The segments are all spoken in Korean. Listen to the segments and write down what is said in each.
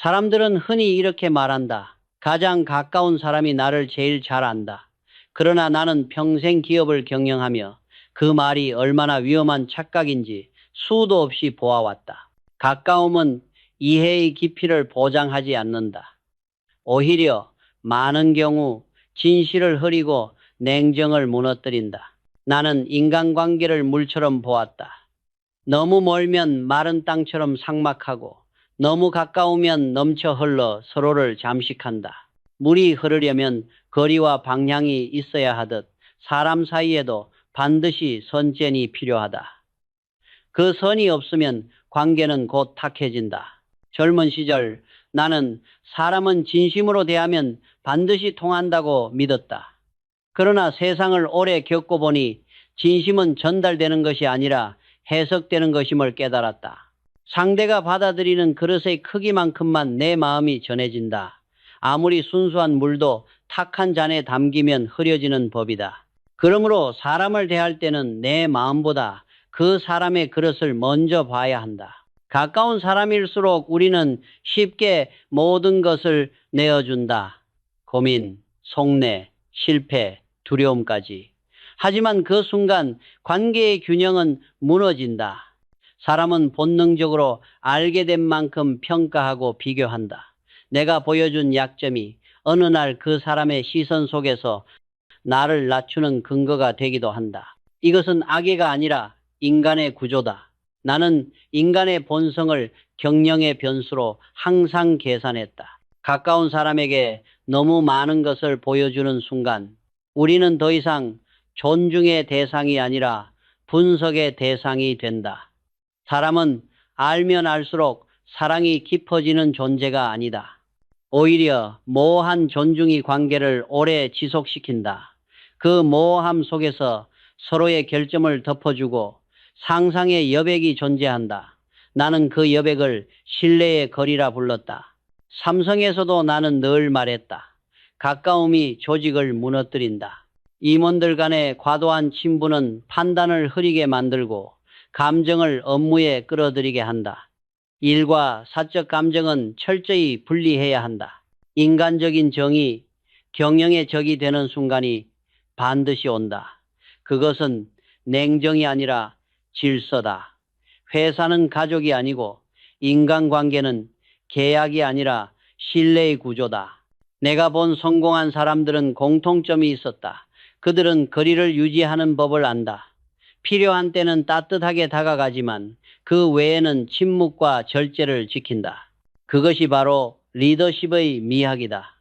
사람들은 흔히 이렇게 말한다. 가장 가까운 사람이 나를 제일 잘 안다. 그러나 나는 평생 기업을 경영하며 그 말이 얼마나 위험한 착각인지 수도 없이 보아왔다. 가까움은 이해의 깊이를 보장하지 않는다. 오히려 많은 경우 진실을 흐리고 냉정을 무너뜨린다. 나는 인간관계를 물처럼 보았다. 너무 멀면 마른 땅처럼 삭막하고 너무 가까우면 넘쳐 흘러 서로를 잠식한다. 물이 흐르려면 거리와 방향이 있어야 하듯 사람 사이에도 반드시 선전이 필요하다. 그 선이 없으면 관계는 곧 탁해진다. 젊은 시절 나는 사람은 진심으로 대하면 반드시 통한다고 믿었다. 그러나 세상을 오래 겪어보니 진심은 전달되는 것이 아니라 해석되는 것임을 깨달았다. 상대가 받아들이는 그릇의 크기만큼만 내 마음이 전해진다. 아무리 순수한 물도 탁한 잔에 담기면 흐려지는 법이다. 그러므로 사람을 대할 때는 내 마음보다 그 사람의 그릇을 먼저 봐야 한다. 가까운 사람일수록 우리는 쉽게 모든 것을 내어준다. 고민, 속내, 실패, 두려움까지. 하지만 그 순간 관계의 균형은 무너진다. 사람은 본능적으로 알게 된 만큼 평가하고 비교한다. 내가 보여준 약점이 어느 날 그 사람의 시선 속에서 나를 낮추는 근거가 되기도 한다. 이것은 악의가 아니라 인간의 구조다. 나는 인간의 본성을 경영의 변수로 항상 계산했다. 가까운 사람에게 너무 많은 것을 보여주는 순간 우리는 더 이상 존중의 대상이 아니라 분석의 대상이 된다. 사람은 알면 알수록 사랑이 깊어지는 존재가 아니다. 오히려 모호한 존중이 관계를 오래 지속시킨다. 그 모호함 속에서 서로의 결점을 덮어주고 상상의 여백이 존재한다. 나는 그 여백을 신뢰의 거리라 불렀다. 삼성에서도 나는 늘 말했다. 가까움이 조직을 무너뜨린다. 임원들 간의 과도한 친분은 판단을 흐리게 만들고 감정을 업무에 끌어들이게 한다. 일과 사적 감정은 철저히 분리해야 한다. 인간적인 정이 경영의 적이 되는 순간이 반드시 온다. 그것은 냉정이 아니라 질서다. 회사는 가족이 아니고 인간관계는 계약이 아니라 신뢰의 구조다. 내가 본 성공한 사람들은 공통점이 있었다. 그들은 거리를 유지하는 법을 안다. 필요한 때는 따뜻하게 다가가지만 그 외에는 침묵과 절제를 지킨다. 그것이 바로 리더십의 미학이다.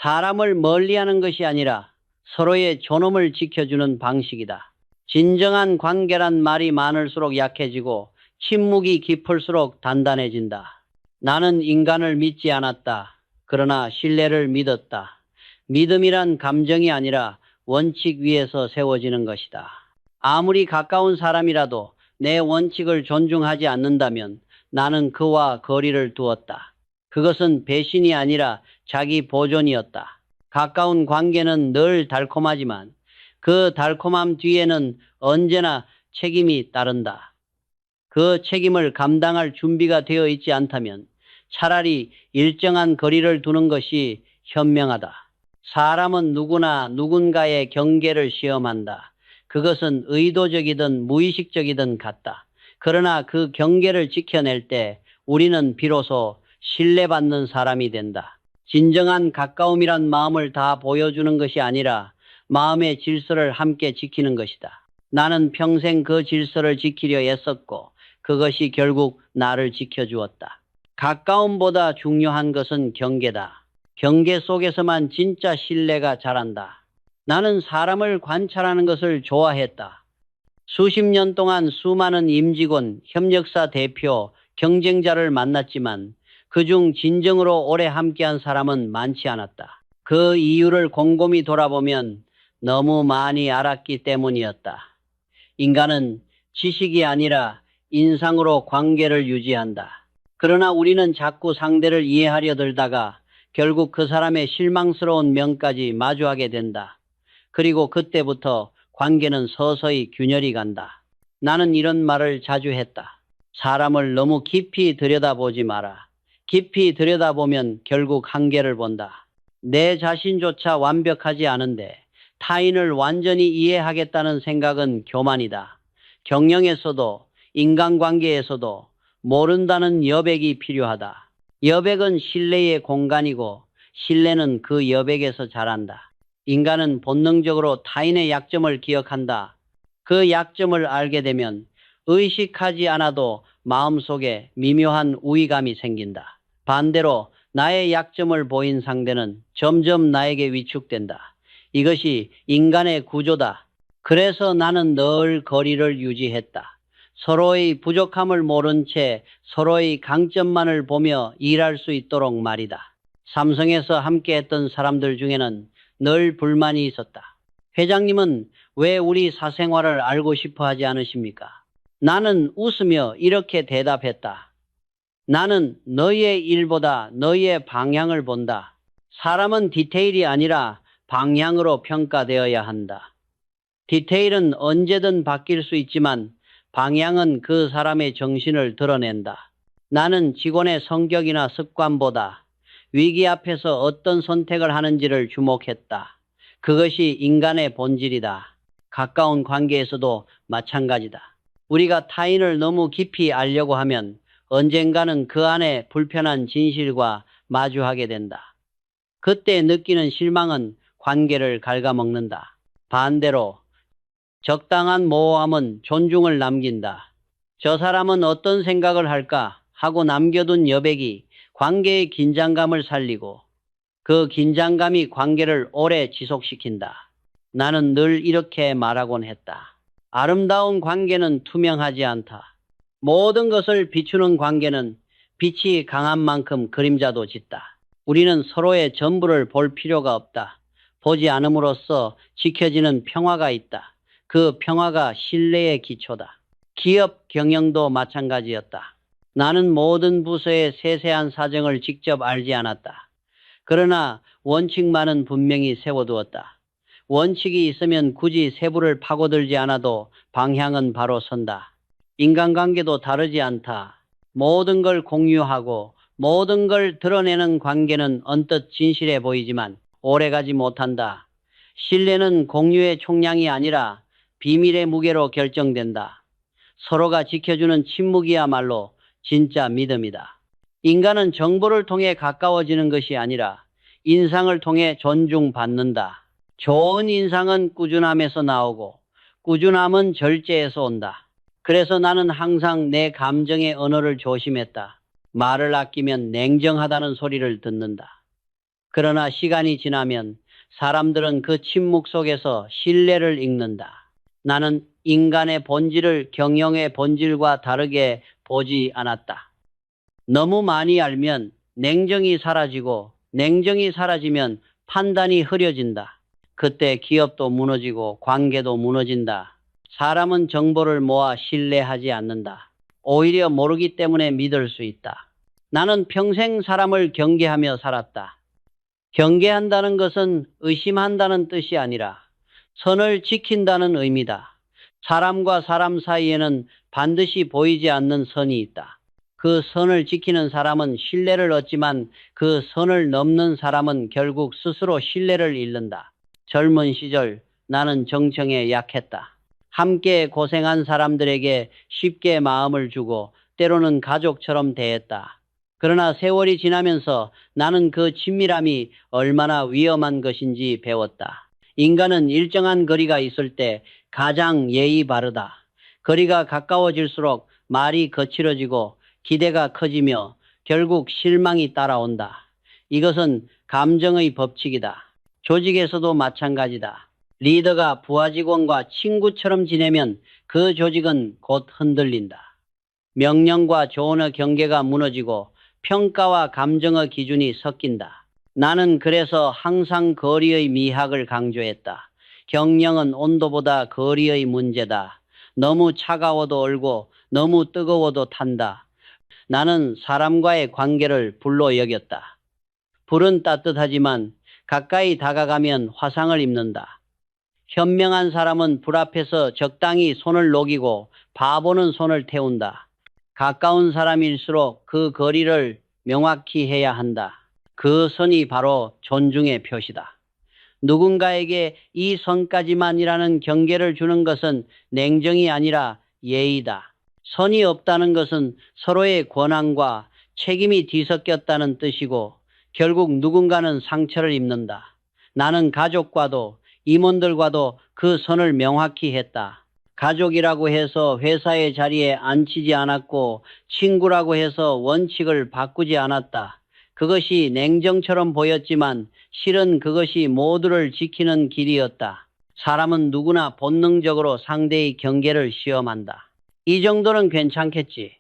사람을 멀리하는 것이 아니라 서로의 존엄을 지켜주는 방식이다. 진정한 관계란 말이 많을수록 약해지고 침묵이 깊을수록 단단해진다. 나는 인간을 믿지 않았다. 그러나 신뢰를 믿었다. 믿음이란 감정이 아니라 원칙 위에서 세워지는 것이다. 아무리 가까운 사람이라도 내 원칙을 존중하지 않는다면 나는 그와 거리를 두었다. 그것은 배신이 아니라 자기 보존이었다. 가까운 관계는 늘 달콤하지만 그 달콤함 뒤에는 언제나 책임이 따른다. 그 책임을 감당할 준비가 되어 있지 않다면 차라리 일정한 거리를 두는 것이 현명하다. 사람은 누구나 누군가의 경계를 시험한다. 그것은 의도적이든 무의식적이든 같다. 그러나 그 경계를 지켜낼 때 우리는 비로소 신뢰받는 사람이 된다. 진정한 가까움이란 마음을 다 보여주는 것이 아니라 마음의 질서를 함께 지키는 것이다. 나는 평생 그 질서를 지키려 애썼고 그것이 결국 나를 지켜주었다. 가까움보다 중요한 것은 경계다. 경계 속에서만 진짜 신뢰가 자란다. 나는 사람을 관찰하는 것을 좋아했다. 수십 년 동안 수많은 임직원, 협력사 대표, 경쟁자를 만났지만 그중 진정으로 오래 함께한 사람은 많지 않았다. 그 이유를 곰곰이 돌아보면 너무 많이 알았기 때문이었다. 인간은 지식이 아니라 인상으로 관계를 유지한다. 그러나 우리는 자꾸 상대를 이해하려 들다가 결국 그 사람의 실망스러운 면까지 마주하게 된다. 그리고 그때부터 관계는 서서히 균열이 간다. 나는 이런 말을 자주 했다. 사람을 너무 깊이 들여다보지 마라. 깊이 들여다보면 결국 한계를 본다. 내 자신조차 완벽하지 않은데 타인을 완전히 이해하겠다는 생각은 교만이다. 경영에서도 인간관계에서도 모른다는 여백이 필요하다. 여백은 신뢰의 공간이고 신뢰는 그 여백에서 자란다. 인간은 본능적으로 타인의 약점을 기억한다. 그 약점을 알게 되면 의식하지 않아도 마음속에 미묘한 우위감이 생긴다. 반대로 나의 약점을 보인 상대는 점점 나에게 위축된다. 이것이 인간의 구조다. 그래서 나는 늘 거리를 유지했다. 서로의 부족함을 모른 채 서로의 강점만을 보며 일할 수 있도록 말이다. 삼성에서 함께했던 사람들 중에는 늘 불만이 있었다. 회장님은 왜 우리 사생활을 알고 싶어 하지 않으십니까? 나는 웃으며 이렇게 대답했다. 나는 너의 일보다 너의 방향을 본다. 사람은 디테일이 아니라 방향으로 평가되어야 한다. 디테일은 언제든 바뀔 수 있지만 방향은 그 사람의 정신을 드러낸다. 나는 직원의 성격이나 습관보다 위기 앞에서 어떤 선택을 하는지를 주목했다. 그것이 인간의 본질이다. 가까운 관계에서도 마찬가지다. 우리가 타인을 너무 깊이 알려고 하면 언젠가는 그 안에 불편한 진실과 마주하게 된다. 그때 느끼는 실망은 관계를 갉아먹는다. 반대로 적당한 모호함은 존중을 남긴다. 저 사람은 어떤 생각을 할까 하고 남겨둔 여백이 관계의 긴장감을 살리고 그 긴장감이 관계를 오래 지속시킨다. 나는 늘 이렇게 말하곤 했다. 아름다운 관계는 투명하지 않다. 모든 것을 비추는 관계는 빛이 강한 만큼 그림자도 짙다. 우리는 서로의 전부를 볼 필요가 없다. 보지 않음으로써 지켜지는 평화가 있다. 그 평화가 신뢰의 기초다. 기업 경영도 마찬가지였다. 나는 모든 부서의 세세한 사정을 직접 알지 않았다. 그러나 원칙만은 분명히 세워두었다. 원칙이 있으면 굳이 세부를 파고들지 않아도 방향은 바로 선다. 인간관계도 다르지 않다. 모든 걸 공유하고 모든 걸 드러내는 관계는 언뜻 진실해 보이지만 오래가지 못한다. 신뢰는 공유의 총량이 아니라 비밀의 무게로 결정된다. 서로가 지켜주는 침묵이야말로 진짜 믿음이다. 인간은 정보를 통해 가까워지는 것이 아니라 인상을 통해 존중받는다. 좋은 인상은 꾸준함에서 나오고 꾸준함은 절제에서 온다. 그래서 나는 항상 내 감정의 언어를 조심했다. 말을 아끼면 냉정하다는 소리를 듣는다. 그러나 시간이 지나면 사람들은 그 침묵 속에서 신뢰를 읽는다. 나는 인간의 본질을 경영의 본질과 다르게 보지 않았다. 너무 많이 알면 냉정이 사라지고 냉정이 사라지면 판단이 흐려진다. 그때 기업도 무너지고 관계도 무너진다. 사람은 정보를 모아 신뢰하지 않는다. 오히려 모르기 때문에 믿을 수 있다. 나는 평생 사람을 경계하며 살았다. 경계한다는 것은 의심한다는 뜻이 아니라 선을 지킨다는 의미다. 사람과 사람 사이에는 반드시 보이지 않는 선이 있다. 그 선을 지키는 사람은 신뢰를 얻지만 그 선을 넘는 사람은 결국 스스로 신뢰를 잃는다. 젊은 시절 나는 정청에 약했다. 함께 고생한 사람들에게 쉽게 마음을 주고 때로는 가족처럼 대했다. 그러나 세월이 지나면서 나는 그 친밀함이 얼마나 위험한 것인지 배웠다. 인간은 일정한 거리가 있을 때 가장 예의 바르다. 거리가 가까워질수록 말이 거칠어지고 기대가 커지며 결국 실망이 따라온다. 이것은 감정의 법칙이다. 조직에서도 마찬가지다. 리더가 부하 직원과 친구처럼 지내면 그 조직은 곧 흔들린다. 명령과 조언의 경계가 무너지고 평가와 감정의 기준이 섞인다. 나는 그래서 항상 거리의 미학을 강조했다. 경영은 온도보다 거리의 문제다. 너무 차가워도 얼고 너무 뜨거워도 탄다. 나는 사람과의 관계를 불로 여겼다. 불은 따뜻하지만 가까이 다가가면 화상을 입는다. 현명한 사람은 불 앞에서 적당히 손을 녹이고 바보는 손을 태운다. 가까운 사람일수록 그 거리를 명확히 해야 한다. 그 선이 바로 존중의 표시다. 누군가에게 이 선까지만이라는 경계를 주는 것은 냉정이 아니라 예의다. 선이 없다는 것은 서로의 권한과 책임이 뒤섞였다는 뜻이고 결국 누군가는 상처를 입는다. 나는 가족과도 임원들과도 그 선을 명확히 했다. 가족이라고 해서 회사의 자리에 앉히지 않았고 친구라고 해서 원칙을 바꾸지 않았다. 그것이 냉정처럼 보였지만 실은 그것이 모두를 지키는 길이었다. 사람은 누구나 본능적으로 상대의 경계를 시험한다. 이 정도는 괜찮겠지.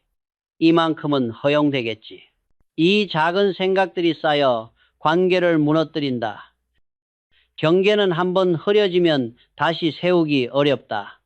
이만큼은 허용되겠지. 이 작은 생각들이 쌓여 관계를 무너뜨린다. 경계는 한번 흐려지면 다시 세우기 어렵다.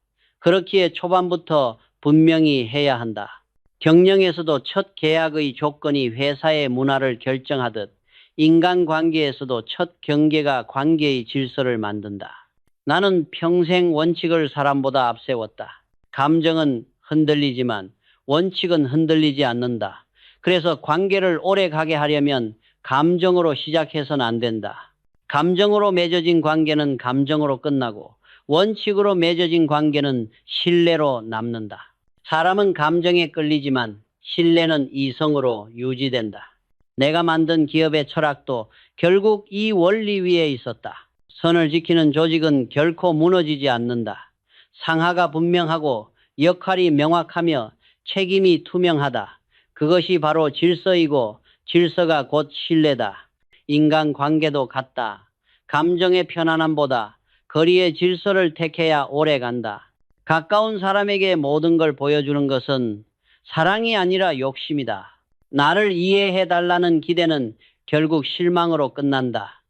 그렇기에 초반부터 분명히 해야 한다. 경영에서도 첫 계약의 조건이 회사의 문화를 결정하듯 인간관계에서도 첫 경계가 관계의 질서를 만든다. 나는 평생 원칙을 사람보다 앞세웠다. 감정은 흔들리지만 원칙은 흔들리지 않는다. 그래서 관계를 오래 가게 하려면 감정으로 시작해서는 안 된다. 감정으로 맺어진 관계는 감정으로 끝나고 원칙으로 맺어진 관계는 신뢰로 남는다. 사람은 감정에 끌리지만 신뢰는 이성으로 유지된다. 내가 만든 기업의 철학도 결국 이 원리 위에 있었다. 선을 지키는 조직은 결코 무너지지 않는다. 상하가 분명하고 역할이 명확하며 책임이 투명하다. 그것이 바로 질서이고 질서가 곧 신뢰다. 인간관계도 같다. 감정의 편안함보다 거리의 질서를 택해야 오래 간다. 가까운 사람에게 모든 걸 보여주는 것은 사랑이 아니라 욕심이다. 나를 이해해달라는 기대는 결국 실망으로 끝난다.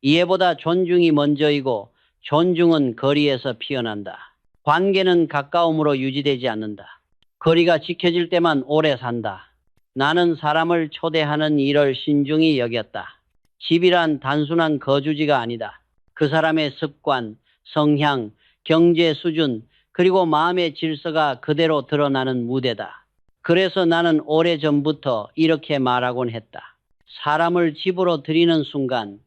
이해보다 존중이 먼저이고 존중은 거리에서 피어난다. 관계는 가까움으로 유지되지 않는다. 거리가 지켜질 때만 오래 산다. 나는 사람을 초대하는 일을 신중히 여겼다. 집이란 단순한 거주지가 아니다. 그 사람의 습관, 성향, 경제 수준, 그리고 마음의 질서가 그대로 드러나는 무대다. 그래서 나는 오래전부터 이렇게 말하곤 했다. 사람을 집으로 들이는 순간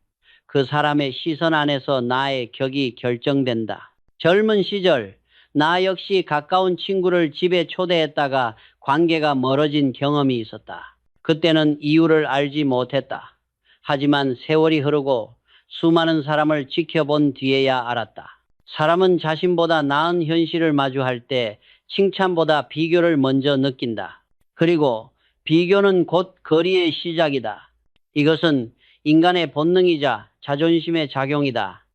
그 사람의 시선 안에서 나의 격이 결정된다. 젊은 시절 나 역시 가까운 친구를 집에 초대했다가 관계가 멀어진 경험이 있었다. 그때는 이유를 알지 못했다. 하지만 세월이 흐르고 수많은 사람을 지켜본 뒤에야 알았다. 사람은 자신보다 나은 현실을 마주할 때 칭찬보다 비교를 먼저 느낀다. 그리고 비교는 곧 거리의 시작이다. 이것은 인간의 본능이자 자존심의 작용이다.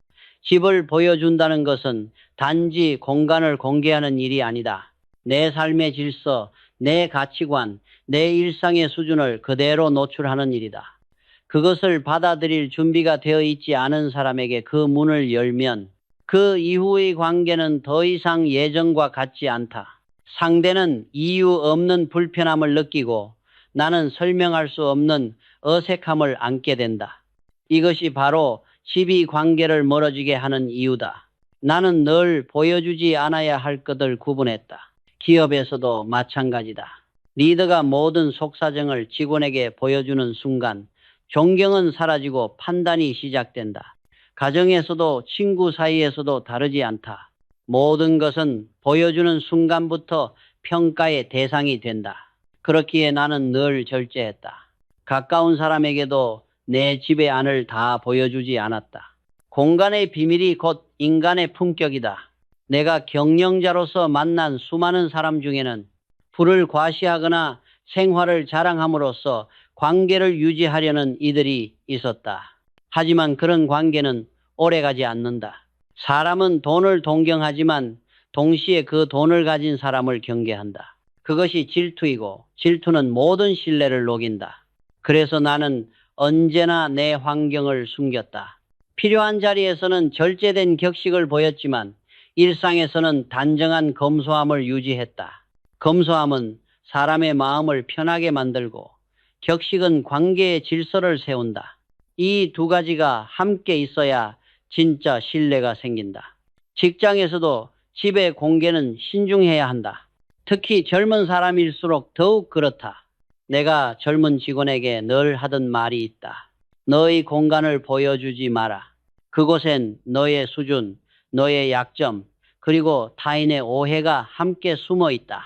집을 보여준다는 것은 단지 공간을 공개하는 일이 아니다. 내 삶의 질서, 내 가치관, 내 일상의 수준을 그대로 노출하는 일이다. 그것을 받아들일 준비가 되어 있지 않은 사람에게 그 문을 열면 그 이후의 관계는 더 이상 예전과 같지 않다. 상대는 이유 없는 불편함을 느끼고 나는 설명할 수 없는 어색함을 안게 된다. 이것이 바로 집이 관계를 멀어지게 하는 이유다. 나는 늘 보여주지 않아야 할 것을 구분했다. 기업에서도 마찬가지다. 리더가 모든 속사정을 직원에게 보여주는 순간 존경은 사라지고 판단이 시작된다. 가정에서도 친구 사이에서도 다르지 않다. 모든 것은 보여주는 순간부터 평가의 대상이 된다. 그렇기에 나는 늘 절제했다. 가까운 사람에게도 내 집의 안을 다 보여주지 않았다. 공간의 비밀이 곧 인간의 품격이다. 내가 경영자로서 만난 수많은 사람 중에는 부를 과시하거나 생활을 자랑함으로써 관계를 유지하려는 이들이 있었다. 하지만 그런 관계는 오래가지 않는다. 사람은 돈을 동경하지만 동시에 그 돈을 가진 사람을 경계한다. 그것이 질투이고 질투는 모든 신뢰를 녹인다. 그래서 나는 언제나 내 환경을 숨겼다. 필요한 자리에서는 절제된 격식을 보였지만 일상에서는 단정한 검소함을 유지했다. 검소함은 사람의 마음을 편하게 만들고 격식은 관계의 질서를 세운다. 이 두 가지가 함께 있어야 진짜 신뢰가 생긴다. 직장에서도 집의 공개는 신중해야 한다. 특히 젊은 사람일수록 더욱 그렇다. 내가 젊은 직원에게 늘 하던 말이 있다. 너의 공간을 보여주지 마라. 그곳엔 너의 수준, 너의 약점, 그리고 타인의 오해가 함께 숨어 있다.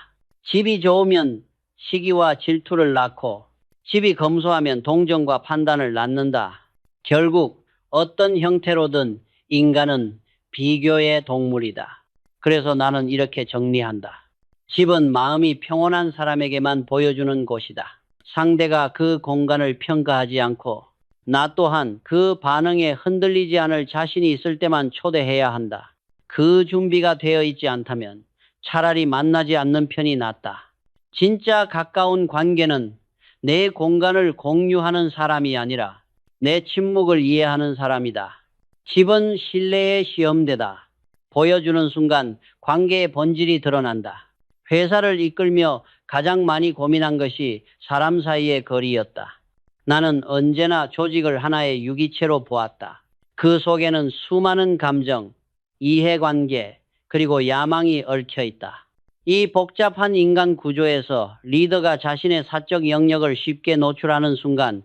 집이 좋으면 시기와 질투를 낳고 집이 검소하면 동정과 판단을 낳는다. 결국 어떤 형태로든 인간은 비교의 동물이다. 그래서 나는 이렇게 정리한다. 집은 마음이 평온한 사람에게만 보여주는 곳이다. 상대가 그 공간을 평가하지 않고 나 또한 그 반응에 흔들리지 않을 자신이 있을 때만 초대해야 한다. 그 준비가 되어 있지 않다면 차라리 만나지 않는 편이 낫다. 진짜 가까운 관계는 내 공간을 공유하는 사람이 아니라 내 침묵을 이해하는 사람이다. 집은 신뢰의 시험대다. 보여주는 순간 관계의 본질이 드러난다. 회사를 이끌며 가장 많이 고민한 것이 사람 사이의 거리였다. 나는 언제나 조직을 하나의 유기체로 보았다. 그 속에는 수많은 감정, 이해관계, 그리고 야망이 얽혀 있다. 이 복잡한 인간 구조에서 리더가 자신의 사적 영역을 쉽게 노출하는 순간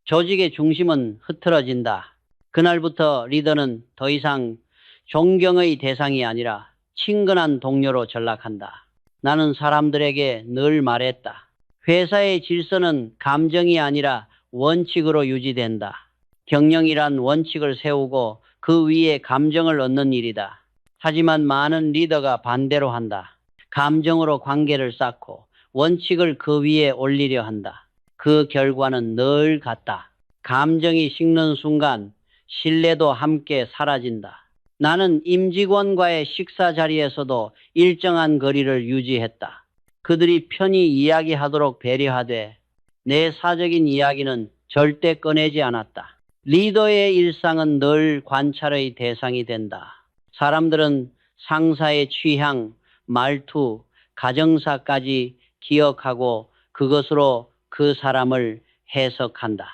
조직의 중심은 흐트러진다. 그날부터 리더는 더 이상 존경의 대상이 아니라 친근한 동료로 전락한다. 나는 사람들에게 늘 말했다. 회사의 질서는 감정이 아니라 원칙으로 유지된다. 경영이란 원칙을 세우고 그 위에 감정을 얻는 일이다. 하지만 많은 리더가 반대로 한다. 감정으로 관계를 쌓고 원칙을 그 위에 올리려 한다. 그 결과는 늘 같다. 감정이 식는 순간 신뢰도 함께 사라진다. 나는 임직원과의 식사 자리에서도 일정한 거리를 유지했다. 그들이 편히 이야기하도록 배려하되 내 사적인 이야기는 절대 꺼내지 않았다. 리더의 일상은 늘 관찰의 대상이 된다. 사람들은 상사의 취향, 말투, 가정사까지 기억하고 그것으로 그 사람을 해석한다.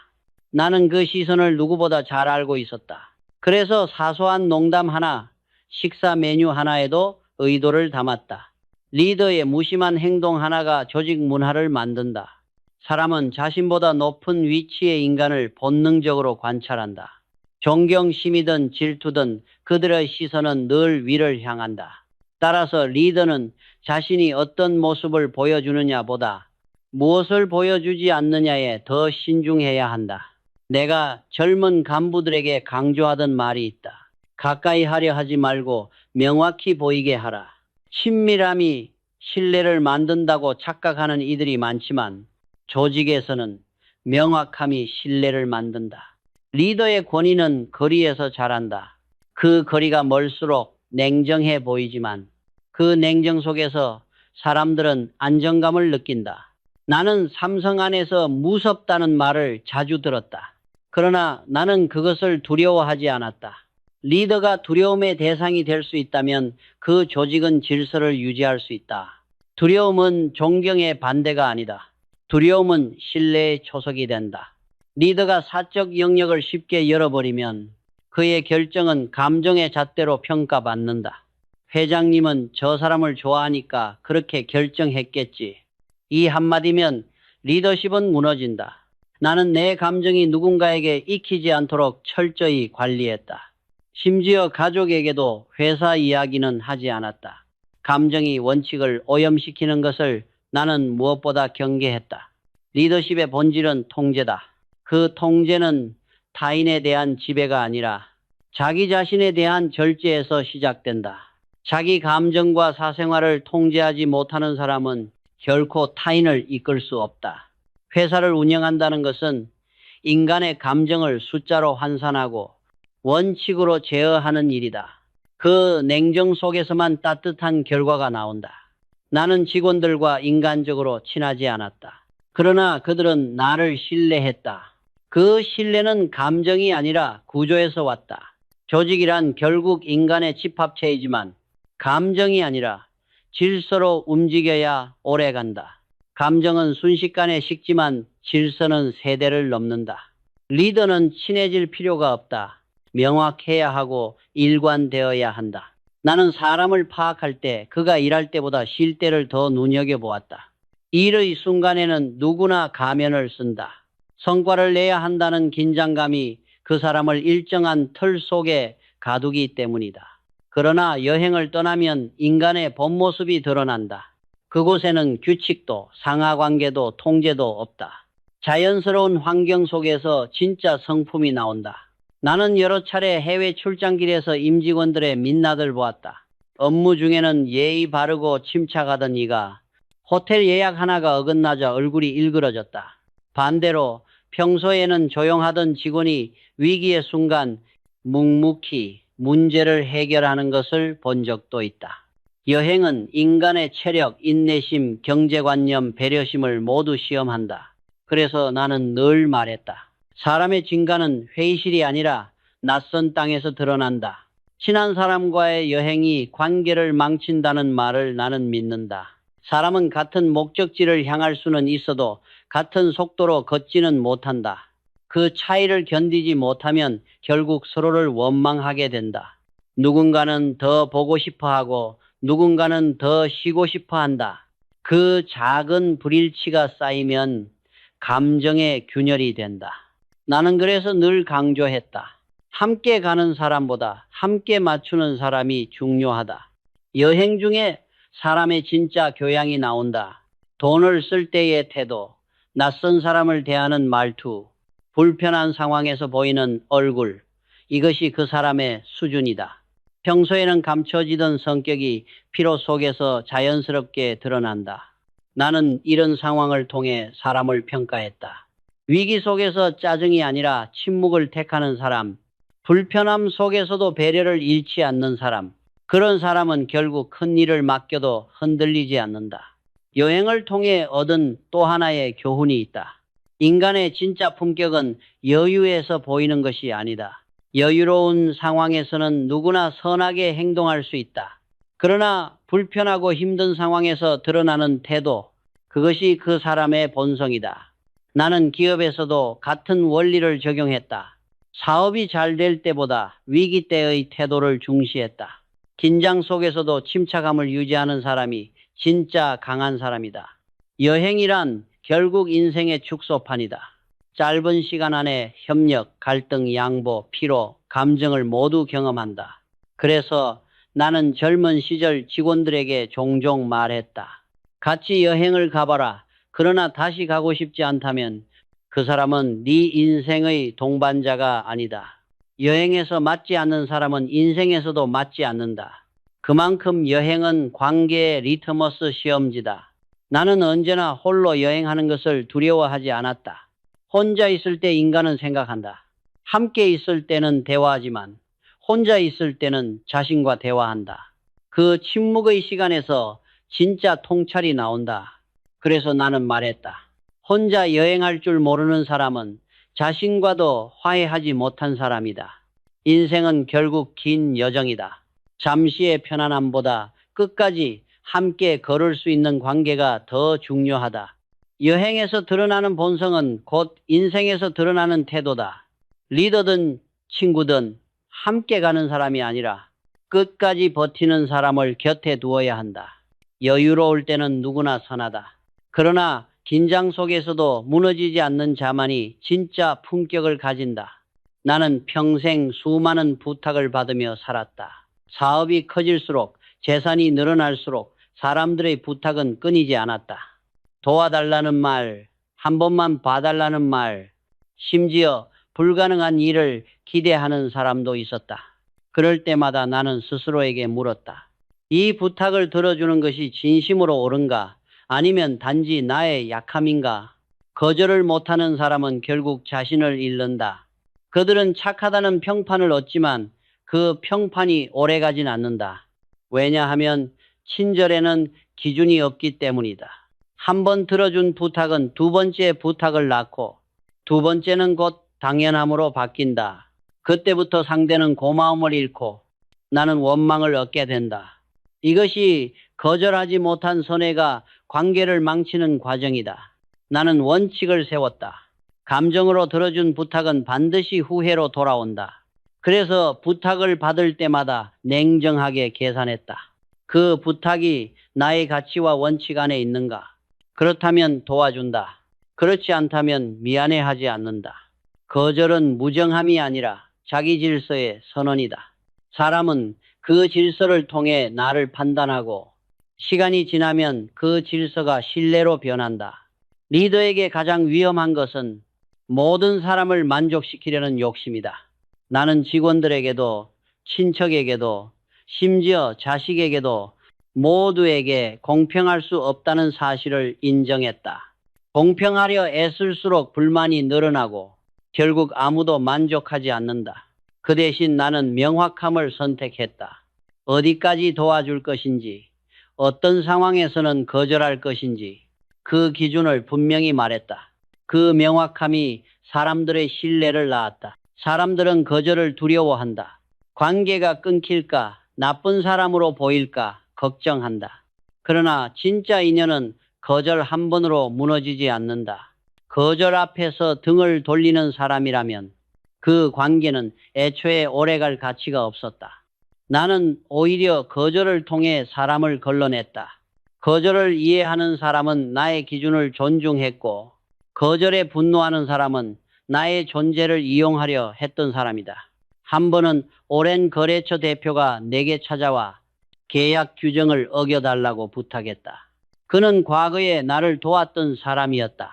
나는 그 시선을 누구보다 잘 알고 있었다. 그래서 사소한 농담 하나, 식사 메뉴 하나에도 의도를 담았다. 리더의 무심한 행동 하나가 조직 문화를 만든다. 사람은 자신보다 높은 위치의 인간을 본능적으로 관찰한다. 존경심이든 질투든 그들의 시선은 늘 위를 향한다. 따라서 리더는 자신이 어떤 모습을 보여주느냐 보다 무엇을 보여주지 않느냐에 더 신중해야 한다. 내가 젊은 간부들에게 강조하던 말이 있다. 가까이 하려 하지 말고 명확히 보이게 하라. 친밀함이 신뢰를 만든다고 착각하는 이들이 많지만 조직에서는 명확함이 신뢰를 만든다. 리더의 권위는 거리에서 자란다. 그 거리가 멀수록 냉정해 보이지만 그 냉정 속에서 사람들은 안정감을 느낀다. 나는 삼성 안에서 무섭다는 말을 자주 들었다. 그러나 나는 그것을 두려워하지 않았다. 리더가 두려움의 대상이 될 수 있다면 그 조직은 질서를 유지할 수 있다. 두려움은 존경의 반대가 아니다. 두려움은 신뢰의 초석이 된다. 리더가 사적 영역을 쉽게 열어버리면 그의 결정은 감정의 잣대로 평가받는다. 회장님은 저 사람을 좋아하니까 그렇게 결정했겠지. 이 한마디면 리더십은 무너진다. 나는 내 감정이 누군가에게 익히지 않도록 철저히 관리했다. 심지어 가족에게도 회사 이야기는 하지 않았다. 감정이 원칙을 오염시키는 것을 나는 무엇보다 경계했다. 리더십의 본질은 통제다. 그 통제는 타인에 대한 지배가 아니라 자기 자신에 대한 절제에서 시작된다. 자기 감정과 사생활을 통제하지 못하는 사람은 결코 타인을 이끌 수 없다. 회사를 운영한다는 것은 인간의 감정을 숫자로 환산하고 원칙으로 제어하는 일이다. 그 냉정 속에서만 따뜻한 결과가 나온다. 나는 직원들과 인간적으로 친하지 않았다. 그러나 그들은 나를 신뢰했다. 그 신뢰는 감정이 아니라 구조에서 왔다. 조직이란 결국 인간의 집합체이지만 감정이 아니라 질서로 움직여야 오래간다. 감정은 순식간에 식지만 질서는 세대를 넘는다. 리더는 친해질 필요가 없다. 명확해야 하고 일관되어야 한다. 나는 사람을 파악할 때 그가 일할 때보다 쉴 때를 더 눈여겨보았다. 일의 순간에는 누구나 가면을 쓴다. 성과를 내야 한다는 긴장감이 그 사람을 일정한 틀 속에 가두기 때문이다. 그러나 여행을 떠나면 인간의 본 모습이 드러난다. 그곳에는 규칙도 상하관계도 통제도 없다. 자연스러운 환경 속에서 진짜 성품이 나온다. 나는 여러 차례 해외 출장길에서 임직원들의 민낯을 보았다. 업무 중에는 예의 바르고 침착하던 이가 호텔 예약 하나가 어긋나자 얼굴이 일그러졌다. 반대로 평소에는 조용하던 직원이 위기의 순간 묵묵히 문제를 해결하는 것을 본 적도 있다. 여행은 인간의 체력, 인내심, 경제관념, 배려심을 모두 시험한다. 그래서 나는 늘 말했다. 사람의 진가는 회의실이 아니라 낯선 땅에서 드러난다. 친한 사람과의 여행이 관계를 망친다는 말을 나는 믿는다. 사람은 같은 목적지를 향할 수는 있어도 같은 속도로 걷지는 못한다. 그 차이를 견디지 못하면 결국 서로를 원망하게 된다. 누군가는 더 보고 싶어 하고 누군가는 더 쉬고 싶어 한다. 그 작은 불일치가 쌓이면 감정의 균열이 된다. 나는 그래서 늘 강조했다. 함께 가는 사람보다 함께 맞추는 사람이 중요하다. 여행 중에 사람의 진짜 교양이 나온다. 돈을 쓸 때의 태도, 낯선 사람을 대하는 말투, 불편한 상황에서 보이는 얼굴, 이것이 그 사람의 수준이다. 평소에는 감춰지던 성격이 피로 속에서 자연스럽게 드러난다. 나는 이런 상황을 통해 사람을 평가했다. 위기 속에서 짜증이 아니라 침묵을 택하는 사람, 불편함 속에서도 배려를 잃지 않는 사람, 그런 사람은 결국 큰 일을 맡겨도 흔들리지 않는다. 여행을 통해 얻은 또 하나의 교훈이 있다. 인간의 진짜 품격은 여유에서 보이는 것이 아니다. 여유로운 상황에서는 누구나 선하게 행동할 수 있다. 그러나 불편하고 힘든 상황에서 드러나는 태도, 그것이 그 사람의 본성이다. 나는 기업에서도 같은 원리를 적용했다. 사업이 잘 될 때보다 위기 때의 태도를 중시했다. 긴장 속에서도 침착함을 유지하는 사람이 진짜 강한 사람이다. 여행이란 결국 인생의 축소판이다. 짧은 시간 안에 협력, 갈등, 양보, 피로, 감정을 모두 경험한다. 그래서 나는 젊은 시절 직원들에게 종종 말했다. 같이 여행을 가봐라. 그러나 다시 가고 싶지 않다면 그 사람은 네 인생의 동반자가 아니다. 여행에서 맞지 않는 사람은 인생에서도 맞지 않는다. 그만큼 여행은 관계의 리트머스 시험지다. 나는 언제나 홀로 여행하는 것을 두려워하지 않았다. 혼자 있을 때 인간은 생각한다. 함께 있을 때는 대화하지만 혼자 있을 때는 자신과 대화한다. 그 침묵의 시간에서 진짜 통찰이 나온다. 그래서 나는 말했다. 혼자 여행할 줄 모르는 사람은 자신과도 화해하지 못한 사람이다. 인생은 결국 긴 여정이다. 잠시의 편안함보다 끝까지 함께 걸을 수 있는 관계가 더 중요하다. 여행에서 드러나는 본성은 곧 인생에서 드러나는 태도다. 리더든 친구든 함께 가는 사람이 아니라 끝까지 버티는 사람을 곁에 두어야 한다. 여유로울 때는 누구나 선하다. 그러나 긴장 속에서도 무너지지 않는 자만이 진짜 품격을 가진다. 나는 평생 수많은 부탁을 받으며 살았다. 사업이 커질수록 재산이 늘어날수록 사람들의 부탁은 끊이지 않았다. 도와달라는 말, 한 번만 봐달라는 말, 심지어 불가능한 일을 기대하는 사람도 있었다. 그럴 때마다 나는 스스로에게 물었다. 이 부탁을 들어주는 것이 진심으로 옳은가? 아니면 단지 나의 약함인가? 거절을 못하는 사람은 결국 자신을 잃는다. 그들은 착하다는 평판을 얻지만 그 평판이 오래가진 않는다. 왜냐하면 친절에는 기준이 없기 때문이다. 한 번 들어준 부탁은 두 번째 부탁을 낳고 두 번째는 곧 당연함으로 바뀐다. 그때부터 상대는 고마움을 잃고 나는 원망을 얻게 된다. 이것이 거절하지 못한 선회가 관계를 망치는 과정이다. 나는 원칙을 세웠다. 감정으로 들어준 부탁은 반드시 후회로 돌아온다. 그래서 부탁을 받을 때마다 냉정하게 계산했다. 그 부탁이 나의 가치와 원칙 안에 있는가? 그렇다면 도와준다. 그렇지 않다면 미안해하지 않는다. 거절은 무정함이 아니라 자기 질서의 선언이다. 사람은 그 질서를 통해 나를 판단하고 시간이 지나면 그 질서가 신뢰로 변한다. 리더에게 가장 위험한 것은 모든 사람을 만족시키려는 욕심이다. 나는 직원들에게도 친척에게도 심지어 자식에게도 모두에게 공평할 수 없다는 사실을 인정했다. 공평하려 애쓸수록 불만이 늘어나고 결국 아무도 만족하지 않는다. 그 대신 나는 명확함을 선택했다. 어디까지 도와줄 것인지, 어떤 상황에서는 거절할 것인지 그 기준을 분명히 말했다. 그 명확함이 사람들의 신뢰를 낳았다. 사람들은 거절을 두려워한다. 관계가 끊길까, 나쁜 사람으로 보일까 걱정한다. 그러나 진짜 인연은 거절 한 번으로 무너지지 않는다. 거절 앞에서 등을 돌리는 사람이라면 그 관계는 애초에 오래갈 가치가 없었다. 나는 오히려 거절을 통해 사람을 걸러냈다. 거절을 이해하는 사람은 나의 기준을 존중했고, 거절에 분노하는 사람은 나의 존재를 이용하려 했던 사람이다. 한 번은 오랜 거래처 대표가 내게 찾아와 계약 규정을 어겨달라고 부탁했다. 그는 과거에 나를 도왔던 사람이었다.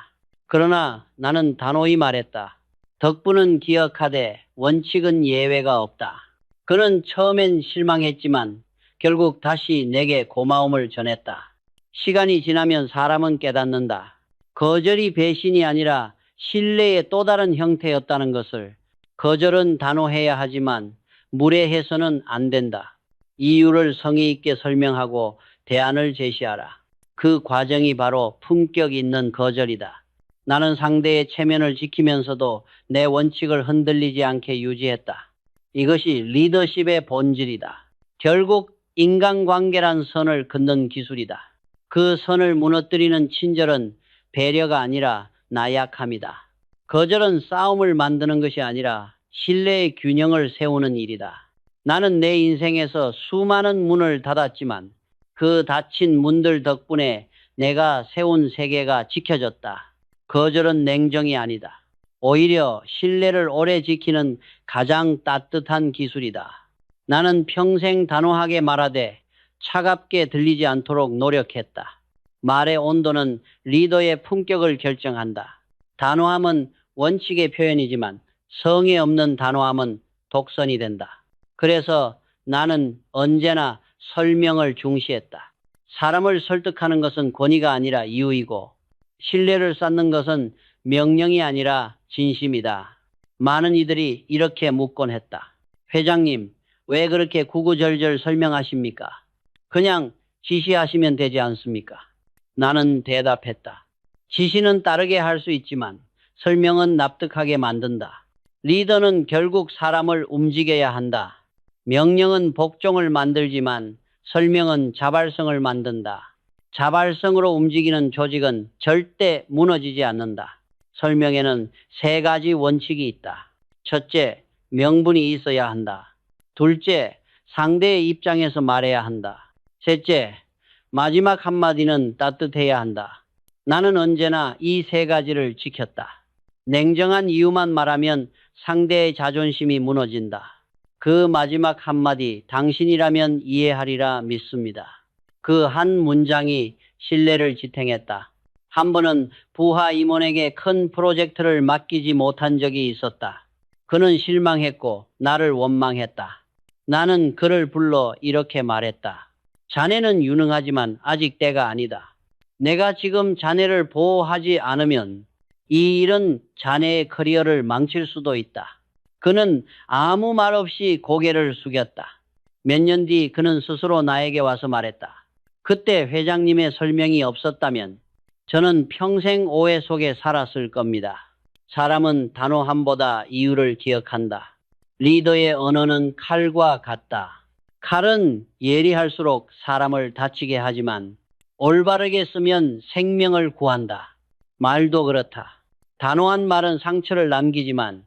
그러나 나는 단호히 말했다. 덕분은 기억하되 원칙은 예외가 없다. 그는 처음엔 실망했지만 결국 다시 내게 고마움을 전했다. 시간이 지나면 사람은 깨닫는다. 거절이 배신이 아니라 신뢰의 또 다른 형태였다는 것을. 거절은 단호해야 하지만 무례해서는 안 된다. 이유를 성의 있게 설명하고 대안을 제시하라. 그 과정이 바로 품격 있는 거절이다. 나는 상대의 체면을 지키면서도 내 원칙을 흔들리지 않게 유지했다. 이것이 리더십의 본질이다. 결국 인간관계란 선을 긋는 기술이다. 그 선을 무너뜨리는 친절은 배려가 아니라 나약함이다. 거절은 싸움을 만드는 것이 아니라 신뢰의 균형을 세우는 일이다. 나는 내 인생에서 수많은 문을 닫았지만 그 닫힌 문들 덕분에 내가 세운 세계가 지켜졌다. 거절은 냉정이 아니다. 오히려 신뢰를 오래 지키는 가장 따뜻한 기술이다. 나는 평생 단호하게 말하되 차갑게 들리지 않도록 노력했다. 말의 온도는 리더의 품격을 결정한다. 단호함은 원칙의 표현이지만 성의 없는 단호함은 독선이 된다. 그래서 나는 언제나 설명을 중시했다. 사람을 설득하는 것은 권위가 아니라 이유이고 신뢰를 쌓는 것은 명령이 아니라 진심이다. 많은 이들이 이렇게 묻곤 했다. 회장님, 왜 그렇게 구구절절 설명하십니까? 그냥 지시하시면 되지 않습니까? 나는 대답했다. 지시는 따르게 할 수 있지만 설명은 납득하게 만든다. 리더는 결국 사람을 움직여야 한다. 명령은 복종을 만들지만 설명은 자발성을 만든다. 자발성으로 움직이는 조직은 절대 무너지지 않는다. 설명에는 3가지 원칙이 있다. 첫째, 명분이 있어야 한다. 둘째, 상대의 입장에서 말해야 한다. 셋째, 마지막 한마디는 따뜻해야 한다. 나는 언제나 이 3가지를 지켰다. 냉정한 이유만 말하면 상대의 자존심이 무너진다. 그 마지막 한마디, 당신이라면 이해하리라 믿습니다. 그 한 문장이 신뢰를 지탱했다. 한 번은 부하 임원에게 큰 프로젝트를 맡기지 못한 적이 있었다. 그는 실망했고 나를 원망했다. 나는 그를 불러 이렇게 말했다. 자네는 유능하지만 아직 때가 아니다. 내가 지금 자네를 보호하지 않으면 이 일은 자네의 커리어를 망칠 수도 있다. 그는 아무 말 없이 고개를 숙였다. 몇 년 뒤 그는 스스로 나에게 와서 말했다. 그때 회장님의 설명이 없었다면 저는 평생 오해 속에 살았을 겁니다. 사람은 단호함보다 이유를 기억한다. 리더의 언어는 칼과 같다. 칼은 예리할수록 사람을 다치게 하지만 올바르게 쓰면 생명을 구한다. 말도 그렇다. 단호한 말은 상처를 남기지만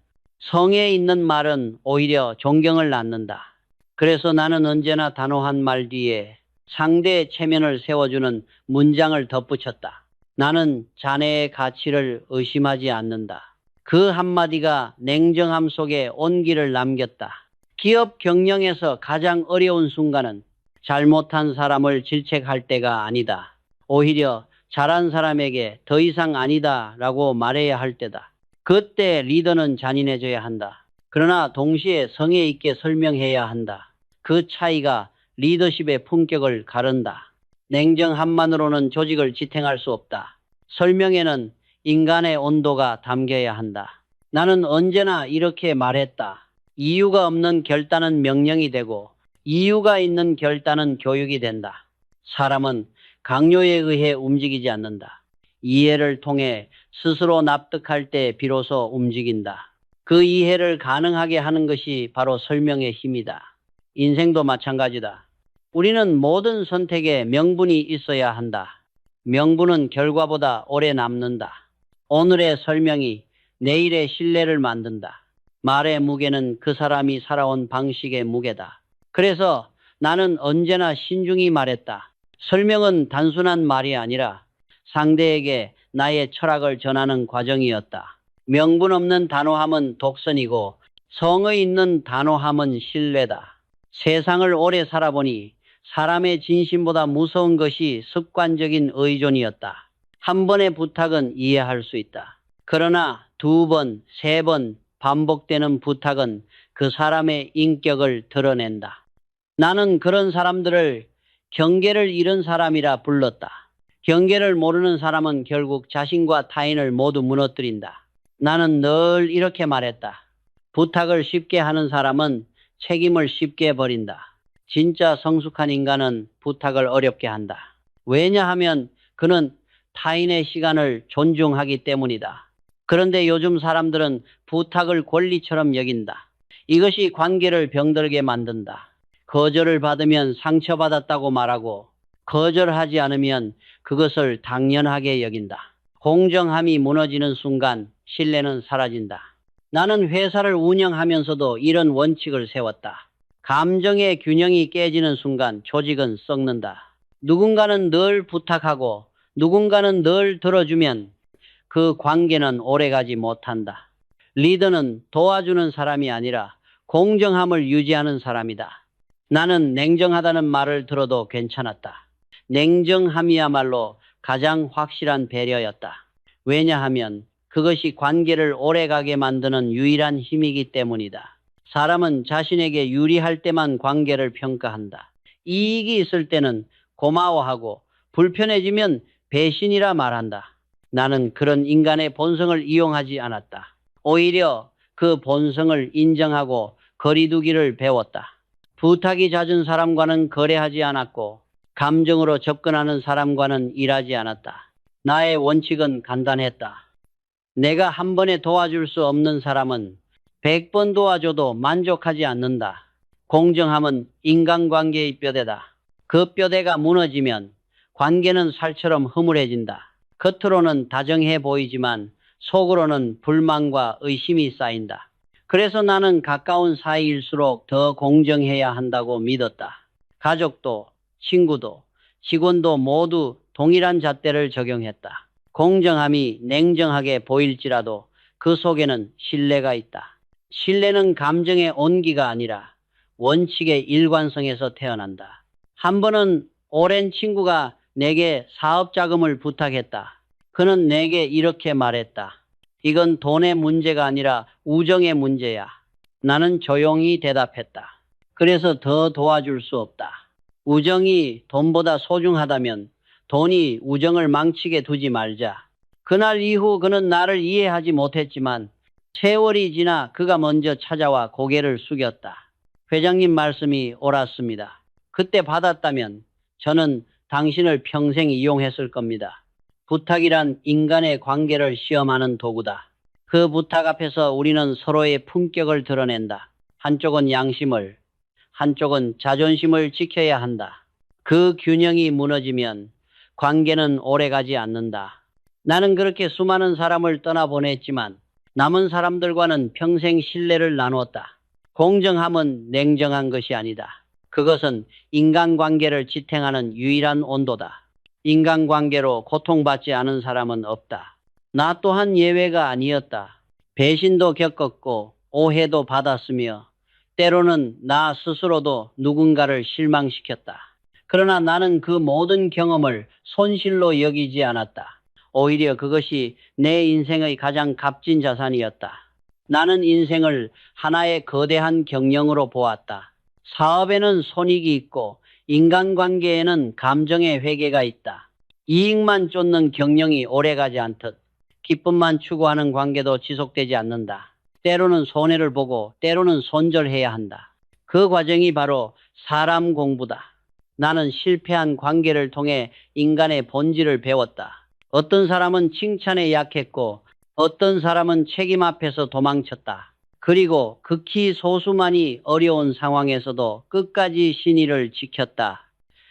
성에 있는 말은 오히려 존경을 낳는다. 그래서 나는 언제나 단호한 말 뒤에 상대의 체면을 세워주는 문장을 덧붙였다. 나는 자네의 가치를 의심하지 않는다. 그 한마디가 냉정함 속에 온기를 남겼다. 기업 경영에서 가장 어려운 순간은 잘못한 사람을 질책할 때가 아니다. 오히려 잘한 사람에게 더 이상 아니다 라고 말해야 할 때다. 그때 리더는 잔인해져야 한다. 그러나 동시에 성의 있게 설명해야 한다. 그 차이가 리더십의 품격을 가른다. 냉정함만으로는 조직을 지탱할 수 없다. 설명에는 인간의 온도가 담겨야 한다. 나는 언제나 이렇게 말했다. 이유가 없는 결단은 명령이 되고 이유가 있는 결단은 교육이 된다. 사람은 강요에 의해 움직이지 않는다. 이해를 통해 스스로 납득할 때 비로소 움직인다. 그 이해를 가능하게 하는 것이 바로 설명의 힘이다. 인생도 마찬가지다. 우리는 모든 선택에 명분이 있어야 한다. 명분은 결과보다 오래 남는다. 오늘의 설명이 내일의 신뢰를 만든다. 말의 무게는 그 사람이 살아온 방식의 무게다. 그래서 나는 언제나 신중히 말했다. 설명은 단순한 말이 아니라 상대에게 나의 철학을 전하는 과정이었다. 명분 없는 단호함은 독선이고 성의 있는 단호함은 신뢰다. 세상을 오래 살아보니 사람의 진심보다 무서운 것이 습관적인 의존이었다. 한 번의 부탁은 이해할 수 있다. 그러나 두 번, 세 번 반복되는 부탁은 그 사람의 인격을 드러낸다. 나는 그런 사람들을 경계를 잃은 사람이라 불렀다. 경계를 모르는 사람은 결국 자신과 타인을 모두 무너뜨린다. 나는 늘 이렇게 말했다. 부탁을 쉽게 하는 사람은 책임을 쉽게 버린다. 진짜 성숙한 인간은 부탁을 어렵게 한다. 왜냐하면 그는 타인의 시간을 존중하기 때문이다. 그런데 요즘 사람들은 부탁을 권리처럼 여긴다. 이것이 관계를 병들게 만든다. 거절을 받으면 상처받았다고 말하고 거절하지 않으면 그것을 당연하게 여긴다. 공정함이 무너지는 순간 신뢰는 사라진다. 나는 회사를 운영하면서도 이런 원칙을 세웠다. 감정의 균형이 깨지는 순간 조직은 썩는다. 누군가는 늘 부탁하고 누군가는 늘 들어주면 그 관계는 오래가지 못한다. 리더는 도와주는 사람이 아니라 공정함을 유지하는 사람이다. 나는 냉정하다는 말을 들어도 괜찮았다. 냉정함이야말로 가장 확실한 배려였다. 왜냐하면 그것이 관계를 오래가게 만드는 유일한 힘이기 때문이다. 사람은 자신에게 유리할 때만 관계를 평가한다. 이익이 있을 때는 고마워하고 불편해지면 배신이라 말한다. 나는 그런 인간의 본성을 이용하지 않았다. 오히려 그 본성을 인정하고 거리두기를 배웠다. 부탁이 잦은 사람과는 거래하지 않았고 감정으로 접근하는 사람과는 일하지 않았다. 나의 원칙은 간단했다. 내가 한 번에 도와줄 수 없는 사람은 100번 도와줘도 만족하지 않는다. 공정함은 인간관계의 뼈대다. 그 뼈대가 무너지면 관계는 살처럼 흐물해진다. 겉으로는 다정해 보이지만 속으로는 불만과 의심이 쌓인다. 그래서 나는 가까운 사이일수록 더 공정해야 한다고 믿었다. 가족도, 친구도, 직원도 모두 동일한 잣대를 적용했다. 공정함이 냉정하게 보일지라도 그 속에는 신뢰가 있다. 신뢰는 감정의 온기가 아니라 원칙의 일관성에서 태어난다. 한 번은 오랜 친구가 내게 사업 자금을 부탁했다. 그는 내게 이렇게 말했다. 이건 돈의 문제가 아니라 우정의 문제야. 나는 조용히 대답했다. 그래서 더 도와줄 수 없다. 우정이 돈보다 소중하다면 돈이 우정을 망치게 두지 말자. 그날 이후 그는 나를 이해하지 못했지만 세월이 지나 그가 먼저 찾아와 고개를 숙였다. 회장님 말씀이 옳았습니다. 그때 받았다면 저는 당신을 평생 이용했을 겁니다. 부탁이란 인간의 관계를 시험하는 도구다. 그 부탁 앞에서 우리는 서로의 품격을 드러낸다. 한쪽은 양심을, 한쪽은 자존심을 지켜야 한다. 그 균형이 무너지면 관계는 오래가지 않는다. 나는 그렇게 수많은 사람을 떠나보냈지만 남은 사람들과는 평생 신뢰를 나누었다. 공정함은 냉정한 것이 아니다. 그것은 인간관계를 지탱하는 유일한 온도다. 인간관계로 고통받지 않은 사람은 없다. 나 또한 예외가 아니었다. 배신도 겪었고 오해도 받았으며 때로는 나 스스로도 누군가를 실망시켰다. 그러나 나는 그 모든 경험을 손실로 여기지 않았다. 오히려 그것이 내 인생의 가장 값진 자산이었다. 나는 인생을 하나의 거대한 경영으로 보았다. 사업에는 손익이 있고 인간관계에는 감정의 회개가 있다. 이익만 쫓는 경영이 오래가지 않듯 기쁨만 추구하는 관계도 지속되지 않는다. 때로는 손해를 보고 때로는 손절해야 한다. 그 과정이 바로 사람 공부다. 나는 실패한 관계를 통해 인간의 본질을 배웠다. 어떤 사람은 칭찬에 약했고 어떤 사람은 책임 앞에서 도망쳤다. 그리고 극히 소수만이 어려운 상황에서도 끝까지 신의를 지켰다.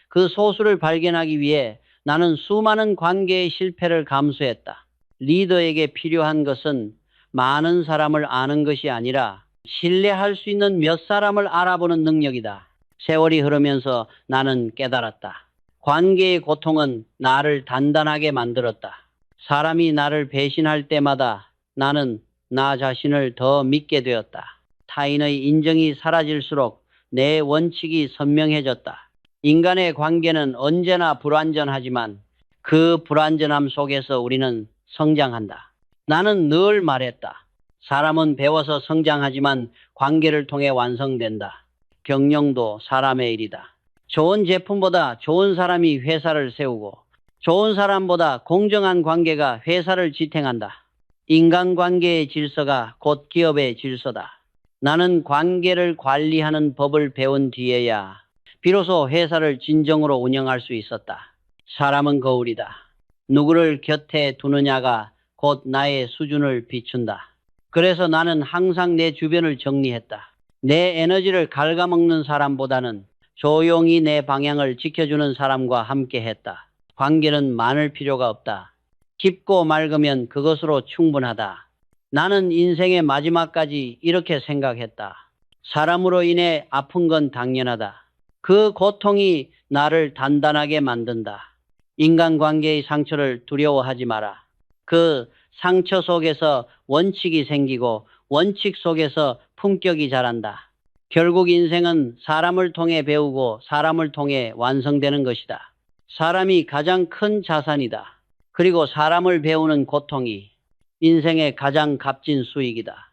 그 소수를 발견하기 위해 나는 수많은 관계의 실패를 감수했다. 리더에게 필요한 것은 많은 사람을 아는 것이 아니라 신뢰할 수 있는 몇 사람을 알아보는 능력이다. 세월이 흐르면서 나는 깨달았다. 관계의 고통은 나를 단단하게 만들었다. 사람이 나를 배신할 때마다 나는 나 자신을 더 믿게 되었다. 타인의 인정이 사라질수록 내 원칙이 선명해졌다. 인간의 관계는 언제나 불완전하지만 그 불완전함 속에서 우리는 성장한다. 나는 늘 말했다. 사람은 배워서 성장하지만 관계를 통해 완성된다. 경영도 사람의 일이다. 좋은 제품보다 좋은 사람이 회사를 세우고 좋은 사람보다 공정한 관계가 회사를 지탱한다. 인간관계의 질서가 곧 기업의 질서다. 나는 관계를 관리하는 법을 배운 뒤에야 비로소 회사를 진정으로 운영할 수 있었다. 사람은 거울이다. 누구를 곁에 두느냐가 곧 나의 수준을 비춘다. 그래서 나는 항상 내 주변을 정리했다. 내 에너지를 갉아먹는 사람보다는 조용히 내 방향을 지켜주는 사람과 함께 했다. 관계는 많을 필요가 없다. 깊고 맑으면 그것으로 충분하다. 나는 인생의 마지막까지 이렇게 생각했다. 사람으로 인해 아픈 건 당연하다. 그 고통이 나를 단단하게 만든다. 인간관계의 상처를 두려워하지 마라. 그 상처 속에서 원칙이 생기고 원칙 속에서 품격이 자란다. 결국 인생은 사람을 통해 배우고 사람을 통해 완성되는 것이다. 사람이 가장 큰 자산이다. 그리고 사람을 배우는 고통이 인생의 가장 값진 수익이다.